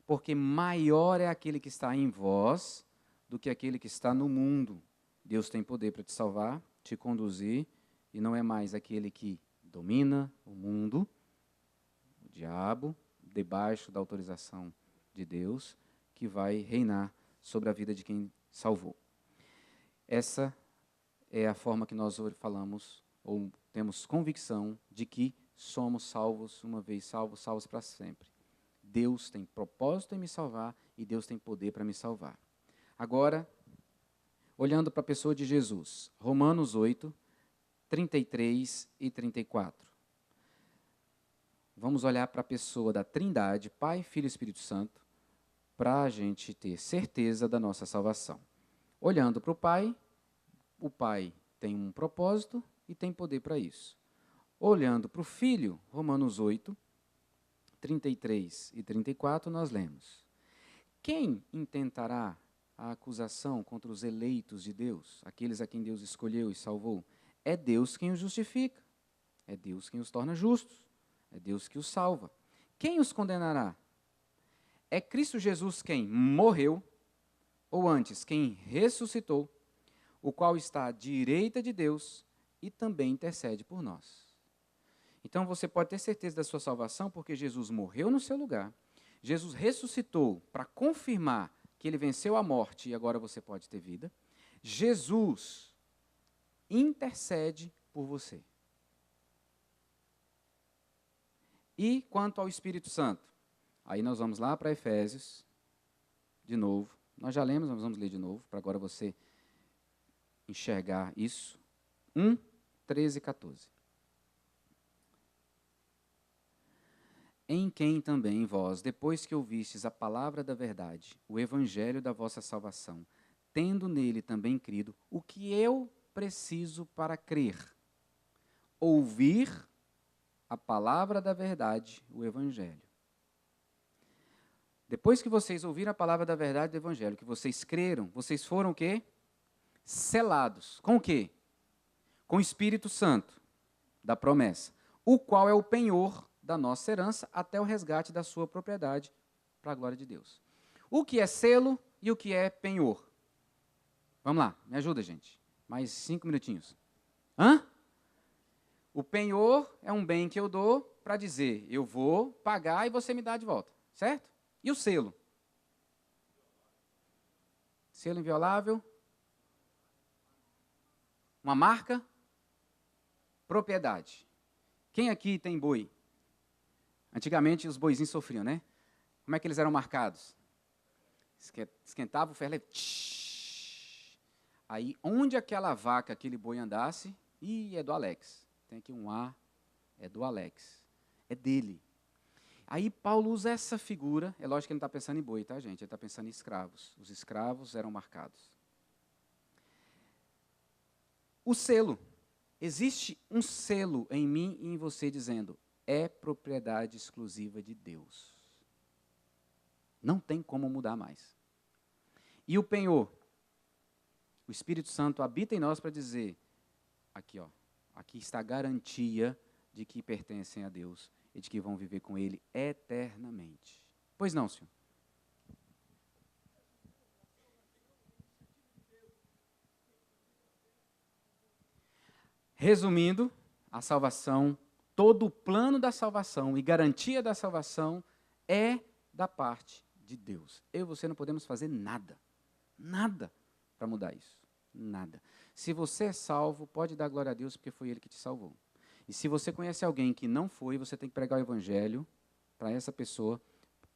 Porque maior é aquele que está em vós do que aquele que está no mundo. Deus tem poder para te salvar, te conduzir, e não é mais aquele que domina o mundo, o diabo, debaixo da autorização de Deus, que vai reinar sobre a vida de quem salvou. Essa é a forma que nós falamos, ou temos convicção de que somos salvos uma vez salvos, salvos para sempre. Deus tem propósito em me salvar e Deus tem poder para me salvar. Agora, olhando para a pessoa de Jesus, Romanos 8, 33 e 34. Vamos olhar para a pessoa da Trindade, Pai, Filho e Espírito Santo, para a gente ter certeza da nossa salvação. Olhando para o Pai tem um propósito e tem poder para isso. Olhando para o Filho, Romanos 8, 33 e 34, nós lemos: quem intentará a acusação contra os eleitos de Deus, aqueles a quem Deus escolheu e salvou? É Deus quem os justifica, é Deus quem os torna justos, é Deus que os salva. Quem os condenará? É Cristo Jesus quem morreu, ou antes, quem ressuscitou, o qual está à direita de Deus e também intercede por nós. Então você pode ter certeza da sua salvação, porque Jesus morreu no seu lugar, Jesus ressuscitou para confirmar que ele venceu a morte e agora você pode ter vida. Jesus intercede por você. E quanto ao Espírito Santo? Aí nós vamos lá para Efésios, de novo. Nós já lemos, nós vamos ler de novo, para agora você enxergar isso. 1, 13 e 14. Em quem também vós, depois que ouvistes a palavra da verdade, o evangelho da vossa salvação, tendo nele também crido, o que eu preciso para crer? Ouvir a palavra da verdade, o evangelho. Depois que vocês ouviram a palavra da verdade do evangelho, que vocês creram, vocês foram o quê? Selados. Com o quê? Com o Espírito Santo da promessa, o qual é o penhor da nossa herança até o resgate da sua propriedade, para a glória de Deus. O que é selo e o que é penhor? Vamos lá, me ajuda, gente. Mais 5 minutinhos. O penhor é um bem que eu dou para dizer, eu vou pagar e você me dá de volta, certo? E o selo? Selo inviolável? Uma marca? Propriedade. Quem aqui tem boi? Antigamente os boizinhos sofriam, né? Como é que eles eram marcados? Esquentava o ferro, aí onde aquela vaca, aquele boi andasse, é do Alex. Tem aqui um A, é do Alex. É dele. Aí Paulo usa essa figura, é lógico que ele não está pensando em boi, tá, gente? Ele está pensando em escravos. Os escravos eram marcados. O selo. Existe um selo em mim e em você dizendo, é propriedade exclusiva de Deus. Não tem como mudar mais. E o penhor? O Espírito Santo habita em nós para dizer, aqui, ó, aqui está a garantia de que pertencem a Deus e de que vão viver com Ele eternamente. Pois não, senhor? Resumindo, a salvação, todo o plano da salvação e garantia da salvação é da parte de Deus. Eu e você não podemos fazer nada, nada para mudar isso, nada. Se você é salvo, pode dar glória a Deus porque foi Ele que te salvou. E se você conhece alguém que não foi, você tem que pregar o evangelho para essa pessoa,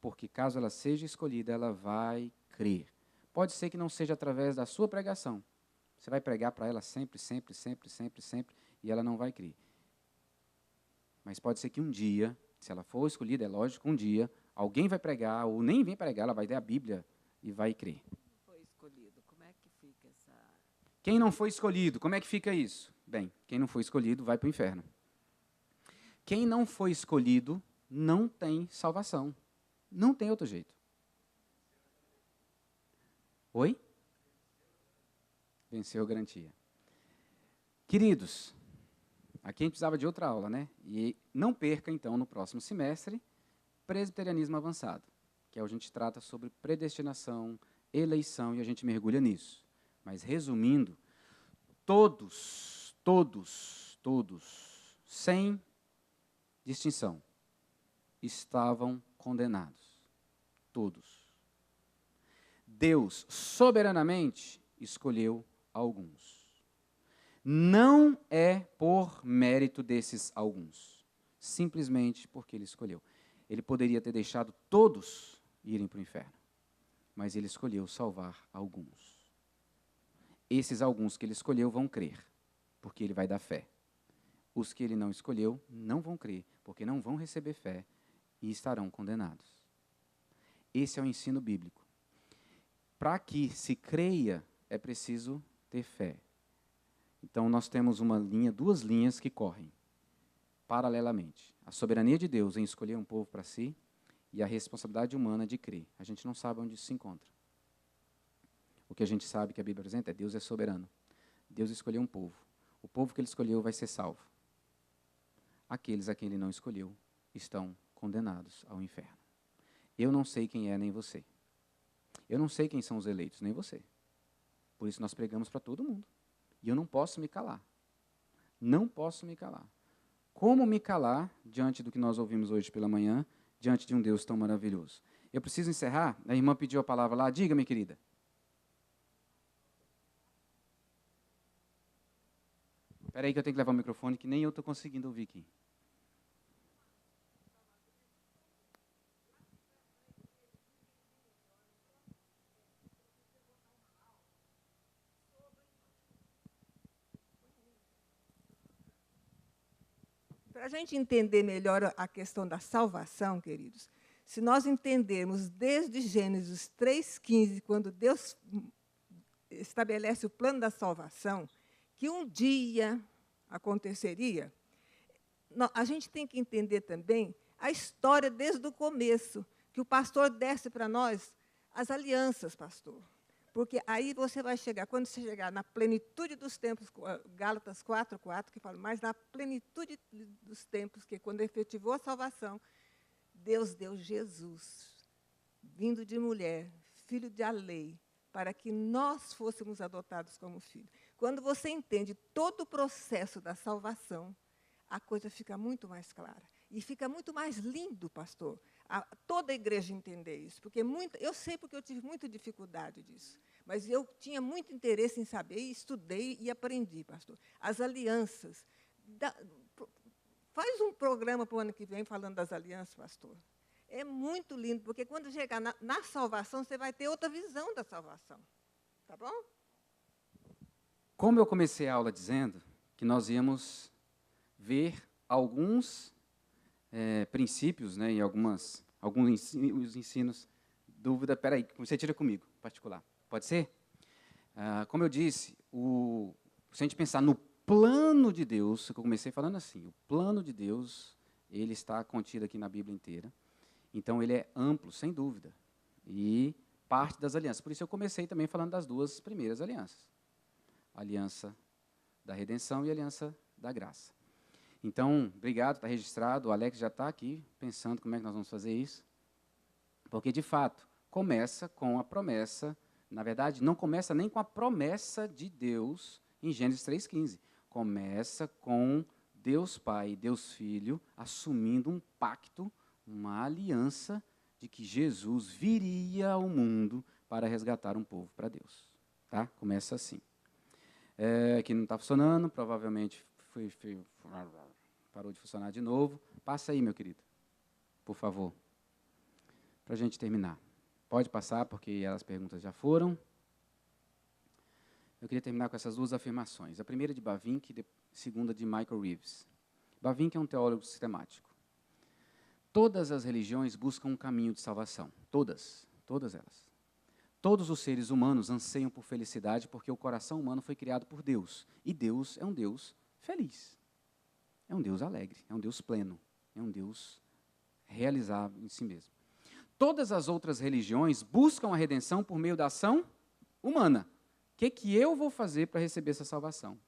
porque caso ela seja escolhida, ela vai crer. Pode ser que não seja através da sua pregação. Você vai pregar para ela sempre, sempre, sempre, sempre, sempre, e ela não vai crer. Mas pode ser que um dia, se ela for escolhida, é lógico, um dia, alguém vai pregar, ou nem vem pregar, ela vai ler a Bíblia e vai crer. Foi escolhido, como é que fica essa... Quem não foi escolhido, como é que fica isso? Bem, quem não foi escolhido vai para o inferno. Quem não foi escolhido não tem salvação. Não tem outro jeito. Oi? Venceu a garantia. Queridos, aqui a gente precisava de outra aula, né? E não perca, então, no próximo semestre, Presbiterianismo Avançado, que é onde a gente trata sobre predestinação, eleição, e a gente mergulha nisso. Mas, resumindo, todos, sem distinção, estavam condenados. Todos. Deus, soberanamente, escolheu alguns. Não é por mérito desses alguns, simplesmente porque Ele escolheu. Ele poderia ter deixado todos irem para o inferno, mas Ele escolheu salvar alguns. Esses alguns que Ele escolheu vão crer, porque Ele vai dar fé. Os que Ele não escolheu não vão crer, porque não vão receber fé e estarão condenados. Esse é o ensino bíblico. Para que se creia, é preciso ter fé. Então, nós temos duas linhas que correm paralelamente. A soberania de Deus em escolher um povo para si e a responsabilidade humana de crer. A gente não sabe onde isso se encontra. O que a gente sabe que a Bíblia apresenta é Deus é soberano. Deus escolheu um povo. O povo que Ele escolheu vai ser salvo. Aqueles a quem Ele não escolheu estão condenados ao inferno. Eu não sei quem é, nem você. Eu não sei quem são os eleitos, nem você. Por isso nós pregamos para todo mundo. E eu não posso me calar. Não posso me calar. Como me calar diante do que nós ouvimos hoje pela manhã, diante de um Deus tão maravilhoso? Eu preciso encerrar? A irmã pediu a palavra lá. Diga, minha querida. Espera aí que eu tenho que levar o microfone, que nem eu estou conseguindo ouvir aqui. Para a gente entender melhor a questão da salvação, queridos, se nós entendermos desde Gênesis 3,15, quando Deus estabelece o plano da salvação, que um dia aconteceria, a gente tem que entender também a história desde o começo, que o pastor desce para nós as alianças, pastor. Porque aí você vai chegar, quando você chegar na plenitude dos tempos, Gálatas 4:4, que fala, mas na plenitude dos tempos, que quando efetivou a salvação, Deus deu Jesus, vindo de mulher, filho da lei, para que nós fôssemos adotados como filho. Quando você entende todo o processo da salvação, a coisa fica muito mais clara. E fica muito mais lindo, pastor, toda a igreja entender isso. Porque eu sei porque eu tive muita dificuldade disso. Mas eu tinha muito interesse em saber, e estudei e aprendi, pastor. As alianças. Faz um programa para o ano que vem falando das alianças, pastor. É muito lindo, porque quando chegar na salvação, você vai ter outra visão da salvação. Tá bom? Como eu comecei a aula dizendo que nós íamos ver alguns princípios, né, e alguns ensinos, dúvida, peraí, você tira comigo, particular. Pode ser? Como eu disse, se a gente pensar no plano de Deus, que eu comecei falando assim, o plano de Deus, ele está contido aqui na Bíblia inteira. Então, ele é amplo, sem dúvida. e parte das alianças. Por isso eu comecei também falando das duas primeiras alianças. A aliança da redenção e a aliança da graça. Então, obrigado, está registrado. O Alex já está aqui pensando como é que nós vamos fazer isso. Porque, de fato, começa com a promessa. Na verdade, não começa nem com a promessa de Deus em Gênesis 3,15. Começa com Deus Pai e Deus Filho assumindo um pacto, uma aliança de que Jesus viria ao mundo para resgatar um povo para Deus. Tá? Começa assim. Aqui não está funcionando, provavelmente parou de funcionar de novo. Passa aí, meu querido, por favor, para a gente terminar. Pode passar, porque as perguntas já foram. Eu queria terminar com essas duas afirmações. A primeira de Bavinck e a segunda de Michael Reeves. Bavinck é um teólogo sistemático. Todas as religiões buscam um caminho de salvação. Todas elas. Todos os seres humanos anseiam por felicidade porque o coração humano foi criado por Deus. E Deus é um Deus feliz. É um Deus alegre, é um Deus pleno, é um Deus realizado em si mesmo. Todas as outras religiões buscam a redenção por meio da ação humana. O que eu vou fazer para receber essa salvação?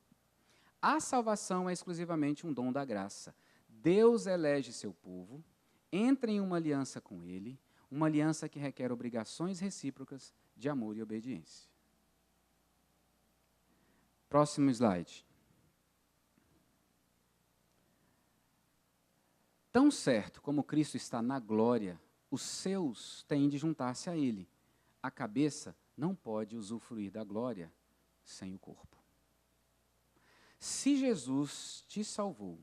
A salvação é exclusivamente um dom da graça. Deus elege seu povo, entra em uma aliança com ele, uma aliança que requer obrigações recíprocas de amor e obediência. Próximo slide. Tão certo como Cristo está na glória, os seus têm de juntar-se a ele. A cabeça não pode usufruir da glória sem o corpo. Se Jesus te salvou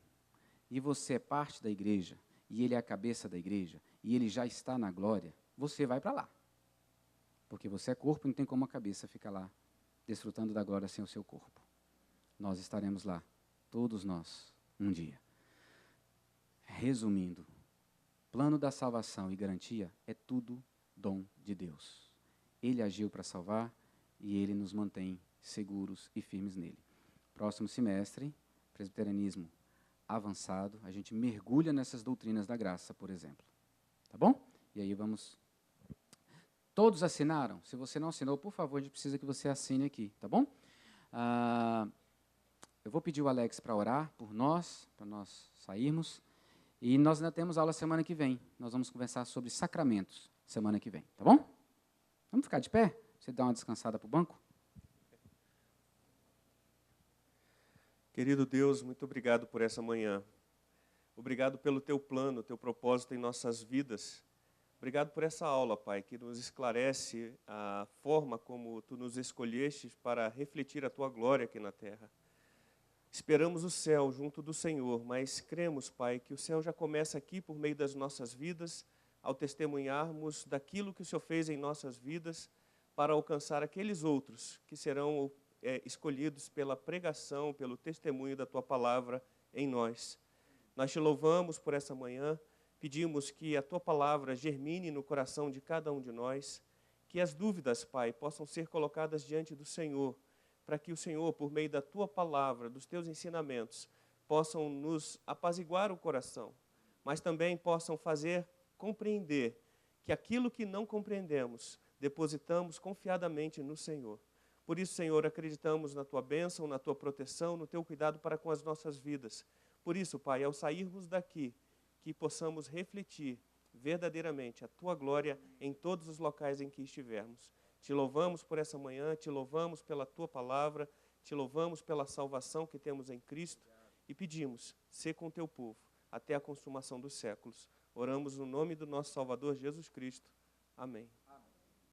e você é parte da igreja, e ele é a cabeça da igreja, e ele já está na glória, você vai para lá. Porque você é corpo e não tem como a cabeça ficar lá, desfrutando da glória sem o seu corpo. Nós estaremos lá, todos nós, um dia. Resumindo, plano da salvação e garantia é tudo dom de Deus. Ele agiu para salvar e ele nos mantém seguros e firmes nele. Próximo semestre, presbiterianismo avançado, a gente mergulha nessas doutrinas da graça, por exemplo. Tá bom? E aí vamos... Todos assinaram? Se você não assinou, por favor, a gente precisa que você assine aqui, tá bom? Eu vou pedir o Alex para orar por nós, para nós sairmos. E nós ainda temos aula semana que vem. Nós vamos conversar sobre sacramentos semana que vem, tá bom? Vamos ficar de pé? Você dá uma descansada para o banco? Querido Deus, muito obrigado por essa manhã. Obrigado pelo teu plano, teu propósito em nossas vidas. Obrigado por essa aula, Pai, que nos esclarece a forma como tu nos escolhestes para refletir a tua glória aqui na terra. Esperamos o céu junto do Senhor, mas cremos, Pai, que o céu já começa aqui por meio das nossas vidas, ao testemunharmos daquilo que o Senhor fez em nossas vidas, para alcançar aqueles outros que serão escolhidos pela pregação, pelo testemunho da Tua palavra em nós. Nós te louvamos por essa manhã, pedimos que a Tua palavra germine no coração de cada um de nós, que as dúvidas, Pai, possam ser colocadas diante do Senhor, para que o Senhor, por meio da Tua palavra, dos Teus ensinamentos, possam nos apaziguar o coração, mas também possam fazer compreender que aquilo que não compreendemos, depositamos confiadamente no Senhor. Por isso, Senhor, acreditamos na Tua bênção, na Tua proteção, no Teu cuidado para com as nossas vidas. Por isso, Pai, ao sairmos daqui, que possamos refletir verdadeiramente a Tua glória em todos os locais em que estivermos. Te louvamos por essa manhã, te louvamos pela Tua palavra, te louvamos pela salvação que temos em Cristo e pedimos, sê com Teu povo até a consumação dos séculos. Oramos no nome do nosso Salvador Jesus Cristo. Amém.